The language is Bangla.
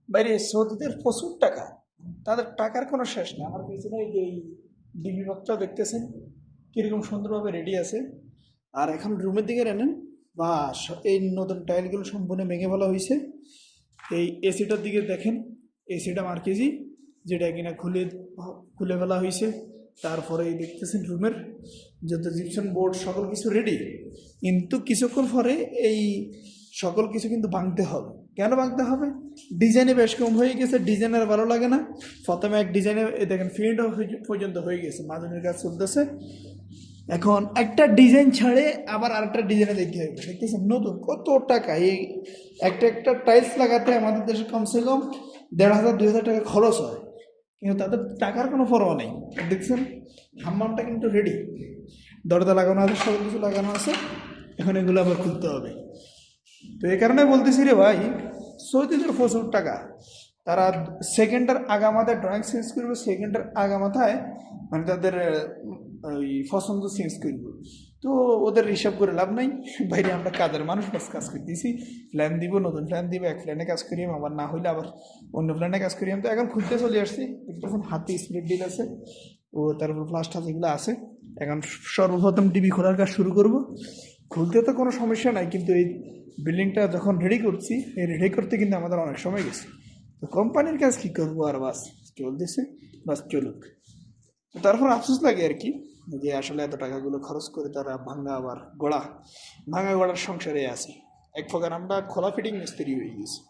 বাইরে সৌদিদের প্রচুর টাকা, তাদের টাকার কোনো শেষ নেই। আমার পিছনে এই যে এই ডিবি বক্সটা দেখতেছেন কীরকম সুন্দরভাবে রেডি আছে। আর এখন রুমের দিকে নেন, বা এই নতুন টাইলগুলো সম্পূর্ণ ভেঙে ফেলা হয়েছে। এই এসিটার দিকে দেখেন, এসিটা মার্কেজি, যেটা কিনা খুলে খুলে ফেলা হয়েছে। তারপরে এই দেখতেছেন রুমের যত জিপসন বোর্ড সকল কিছু রেডি, কিন্তু কিছুক্ষণ পরে এই সকল কিছু কিন্তু ভাঙতে হবে। কেন ভাঙতে হবে? ডিজাইনে বেশ কম হয়ে গেছে, ডিজাইনের ভালো লাগে না। প্রথমে এক ডিজাইনে দেখেন ফিল্ড পর্যন্ত হয়ে গেছে, মাদুনের কাজ চলতেছে। এখন একটা ডিজাইন ছাড়ে আবার আরেকটা ডিজাইনে দেখতে হবে, দেখতেছেন নতুন কত টাকা। এই একটা একটা টাইলস লাগাতে আমাদের দেশে কমসে কম 1,500-2,000 টাকা খরচ হয়, কিন্তু তাদের টাকার কোনো পরোয়া নেই। দেখছেন হাম্মামটা কিন্তু রেডি, দরজা লাগানো আছে, সব কিছু লাগানো আছে। এখন এগুলো আবার খুলতে হবে। তো এই কারণে বলতেছি রে ভাই, সৌদিদের প্রচুর টাকা। তারা সেকেন্ডের আগামাথায় ড্রয়িং চেঞ্জ করবে, সেকেন্ডের আগামাথায় মানে তাদের ওই পছন্দ চেঞ্জ করবে। তো ওদের হিসাব করে লাভ নাই। বাইরে আমরা কাজের মানুষ, বাস কাজ করতেছি। প্ল্যান দিব, নতুন প্ল্যান দিব, এক প্ল্যানে কাজ করিম, আবার না হইলে আবার অন্য প্ল্যানে কাজ করিম। তো এখন খুলতে চলে আসছি, এখন হাতে স্প্রেড ডিল আছে ও তারপর প্লাস্টার যেগুলো আছে। এখন সর্বপ্রথম ডিবি খোলার কাজ শুরু করব। খুলতে তো কোনো সমস্যা নাই, কিন্তু এই বিল্ডিংটা যখন রেডি করছি, এই রেডি করতে কিন্তু আমাদের অনেক সময় গেছে। তো কোম্পানির কাজ কী করবো আর, বাস চলতেছে, বাস চলুক। তো তারপর আফসোস লাগে আর কি, যে আসলে এত টাকাগুলো খরচ করে তারা ভাঙা গড়ার সংসারে আছে। এক প্রকার আমরা খোলা ফিটিং মিস্ত্রি হয়ে গেছি।